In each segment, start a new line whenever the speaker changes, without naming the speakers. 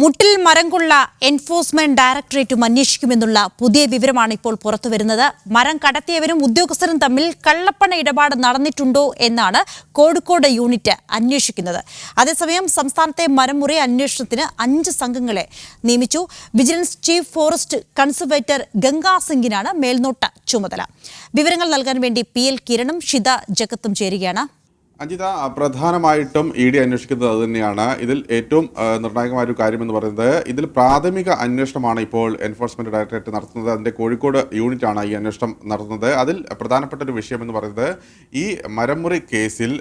മുട്ടിൽ മരംകൊള്ള enforcement ഡയറക്ടറേറ്റും അന്വേഷിക്കുമെന്നുള്ള പുതിയ വിവരമാണ് ഇപ്പോൾ പുറത്തുവരുന്നത്. മരം കടത്തിയവരും ഉദ്യോഗസ്ഥരും തമ്മിൽ കള്ളപ്പണ ഇടപാട് നടന്നിട്ടുണ്ടോ എന്നാണ് കോഴിക്കോട് യൂണിറ്റ് അന്വേഷിക്കുന്നത്. അതേസമയം സംസ്ഥാനത്തെ മരംമുറി അന്വേഷണത്തിന് 5 സംഘങ്ങളെ നിയമിച്ചു. Vigilance chief forest conservator Ganga സിംഗിനാണ് മേൽനോട്ട ചുമതല. വിവരങ്ങൾ നൽകാൻ വേണ്ടി PL കിരണും ഷിത ജഗത്തും ചേരുകയാണ്.
അഞ്ജിത, പ്രധാനമായിട്ടും ED അന്വേഷിക്കുന്നത് അത് തന്നെയാണ്. ഇതിൽ ഏറ്റവും നിർണായകമായ ഒരു കാര്യമെന്ന് പറയുന്നത് ഇതിൽ പ്രാഥമിക അന്വേഷണമാണ് ഇപ്പോൾ എൻഫോഴ്സ്മെന്റ് ഡയറക്ടറേറ്റ് നടത്തുന്നത്. അതിൻ്റെ കോഴിക്കോട് യൂണിറ്റാണ് ഈ അന്വേഷണം നടത്തുന്നത്. അതിൽ പ്രധാനപ്പെട്ട ഒരു വിഷയം എന്ന് പറയുന്നത് ഈ മരംമുറി കേസിൽ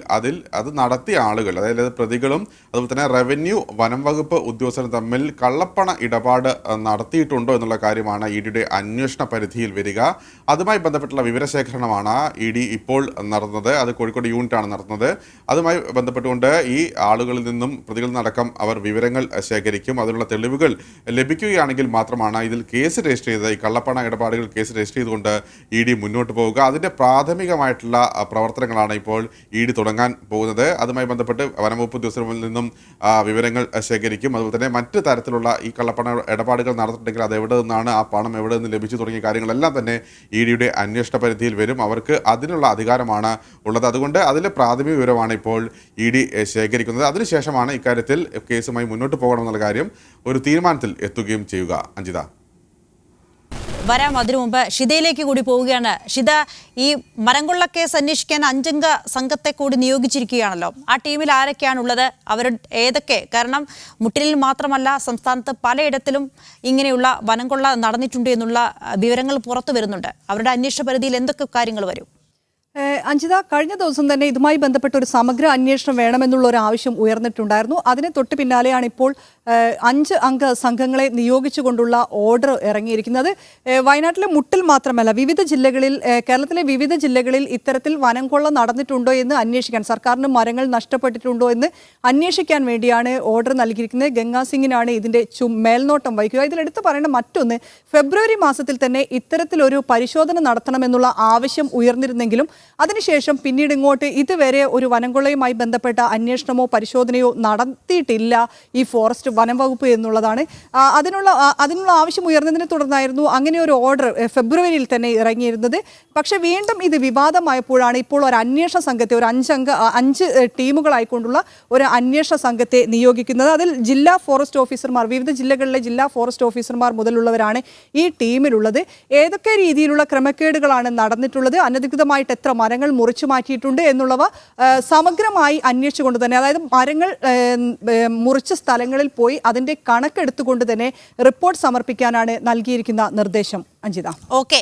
അത് നടത്തിയ ആളുകൾ, അതായത് പ്രതികളും അതുപോലെ തന്നെ റവന്യൂ വനം വകുപ്പ് ഉദ്യോഗസ്ഥരും തമ്മിൽ കള്ളപ്പണ ഇടപാട് നടത്തിയിട്ടുണ്ടോ എന്നുള്ള കാര്യമാണ് EDയുടെ അന്വേഷണ പരിധിയിൽ വരിക. അതുമായി ബന്ധപ്പെട്ടുള്ള വിവരശേഖരണമാണ് ED ഇപ്പോൾ നടത്തുന്നത്. അത് കോഴിക്കോട് യൂണിറ്റാണ് നടത്തുന്നത്. അതുമായി ബന്ധപ്പെട്ടുകൊണ്ട് ഈ ആളുകളിൽ നിന്നും പ്രതികളിൽ നിന്നടക്കം അവർ വിവരങ്ങൾ ശേഖരിക്കും. അതിനുള്ള തെളിവുകൾ ലഭിക്കുകയാണെങ്കിൽ മാത്രമാണ് ഇതിൽ കേസ് രജിസ്റ്റർ ചെയ്ത് ഈ കള്ളപ്പണ ഇടപാടുകൾ കേസ് രജിസ്റ്റർ ചെയ്തുകൊണ്ട് ED മുന്നോട്ട് പോവുക. അതിൻ്റെ പ്രാഥമികമായിട്ടുള്ള പ്രവർത്തനങ്ങളാണ് ഇപ്പോൾ ED തുടങ്ങാൻ പോകുന്നത്. അതുമായി ബന്ധപ്പെട്ട് വനംവകുപ്പ് ഉദ്യോഗസ്ഥരിൽ നിന്നും വിവരങ്ങൾ ശേഖരിക്കും. അതുപോലെ തന്നെ മറ്റ് തരത്തിലുള്ള ഈ കള്ളപ്പണ ഇടപാടുകൾ നടന്നിട്ടുണ്ടെങ്കിൽ അത് എവിടെ നിന്നാണ്, ആ പണം എവിടെ നിന്ന് ലഭിച്ചു തുടങ്ങിയ കാര്യങ്ങളെല്ലാം തന്നെ EDയുടെ അന്വേഷണ പരിധിയിൽ വരും. അവർക്ക് അതിനുള്ള അധികാരമാണ് ഉള്ളത്. അതുകൊണ്ട് അതിലെ പ്രാഥമിക വിവരമാണ് ഇപ്പോൾ ED ശേഖരിക്കുന്നത്. അതിനുശേഷമാണ് ഇക്കാര്യത്തിൽ കേസുമായി മുന്നോട്ട് പോകണമെന്നുള്ള കാര്യം ഒരു തീരുമാനത്തിൽ എത്തുകയും ചെയ്യുക. അഞ്ജിത,
വരാം. അതിനു മുമ്പ് ഷിതയിലേക്ക് കൂടി പോവുകയാണ്. ഷിത, ഈ മരംകൊള്ള കേസ് അന്വേഷിക്കാൻ 5 അംഗ സംഘത്തെ കൂടി നിയോഗിച്ചിരിക്കുകയാണല്ലോ. ആ ടീമിൽ ആരൊക്കെയാണുള്ളത്? അവർ ഏതൊക്കെ? കാരണം മുട്ടിലിൽ മാത്രമല്ല, സംസ്ഥാനത്ത് പലയിടത്തിലും ഇങ്ങനെയുള്ള വനംകൊള്ള നടന്നിട്ടുണ്ട് എന്നുള്ള വിവരങ്ങൾ പുറത്തു വരുന്നുണ്ട്. അവരുടെ അന്വേഷണ പരിധിയിൽ എന്തൊക്കെ കാര്യങ്ങൾ വരും?
അഞ്ജിത, കഴിഞ്ഞ ദിവസം തന്നെ ഇതുമായി ബന്ധപ്പെട്ട ഒരു സമഗ്ര അന്വേഷണം വേണമെന്നുള്ള ഒരു ആവശ്യം ഉയർന്നിട്ടുണ്ടായിരുന്നു. അതിന് തൊട്ട് പിന്നാലെയാണ് ഇപ്പോൾ 5 അംഗ സംഘങ്ങളെ നിയോഗിച്ചുകൊണ്ടുള്ള ഓർഡർ ഇറങ്ങിയിരിക്കുന്നത്. വയനാട്ടിലെ മുട്ടിൽ മാത്രമല്ല, വിവിധ ജില്ലകളിൽ, കേരളത്തിലെ വിവിധ ജില്ലകളിൽ ഇത്തരത്തിൽ വനംകൊള്ള നടന്നിട്ടുണ്ടോ എന്ന് അന്വേഷിക്കാൻ, സർക്കാരിന് മരങ്ങൾ നഷ്ടപ്പെട്ടിട്ടുണ്ടോ എന്ന് അന്വേഷിക്കാൻ വേണ്ടിയാണ് ഓർഡർ നൽകിയിരിക്കുന്നത്. ഗംഗാ സിംഗിനാണ് ഇതിൻ്റെ മേൽനോട്ടം വഹിക്കുക. ഇതിലെടുത്ത് പറയേണ്ട മറ്റൊന്ന്, ഫെബ്രുവരി മാസത്തിൽ തന്നെ ഇത്തരത്തിലൊരു പരിശോധന നടത്തണമെന്നുള്ള ആവശ്യം ഉയർന്നിരുന്നെങ്കിലും അതിനുശേഷം പിന്നീട് ഇങ്ങോട്ട് ഇതുവരെ ഒരു വനംകൊള്ളയുമായി ബന്ധപ്പെട്ട അന്വേഷണമോ പരിശോധനയോ നടത്തിയിട്ടില്ല ഈ ഫോറസ്റ്റ് വനം വകുപ്പ് എന്നുള്ളതാണ്. അതിനുള്ള ആവശ്യം ഉയർന്നതിനെ തുടർന്നായിരുന്നു അങ്ങനെ ഒരു ഓർഡർ ഫെബ്രുവരിയിൽ തന്നെ ഇറങ്ങിയിരുന്നത്. പക്ഷേ വീണ്ടും ഇത് വിവാദമായപ്പോഴാണ് ഇപ്പോൾ ഒരു അന്വേഷണ സംഘത്തെ, ഒരു 5 ടീമുകളായിക്കൊണ്ടുള്ള ഒരു അന്വേഷണ സംഘത്തെ നിയോഗിക്കുന്നത്. അതിൽ ജില്ലാ ഫോറസ്റ്റ് ഓഫീസർമാർ, വിവിധ ജില്ലകളിലെ ജില്ലാ ഫോറസ്റ്റ് ഓഫീസർമാർ മുതലുള്ളവരാണ് ഈ ടീമിലുള്ളത്. ഏതൊക്കെ രീതിയിലുള്ള ക്രമക്കേടുകളാണ് നടന്നിട്ടുള്ളത്, അനധികൃതമായിട്ട് എത്ര മരങ്ങൾ മുറിച്ചു മാറ്റിയിട്ടുണ്ട് എന്നുള്ളവ സമഗ്രമായി അന്വേഷിച്ചുകൊണ്ട് തന്നെ, അതായത് മരങ്ങൾ മുറിച്ച സ്ഥലങ്ങളിൽ പോയി അതിൻ്റെ കണക്കെടുത്തുകൊണ്ട് തന്നെ റിപ്പോർട്ട് സമർപ്പിക്കാനാണ് നൽകിയിരിക്കുന്ന നിർദ്ദേശം. അഞ്ജിത,
ഓക്കെ.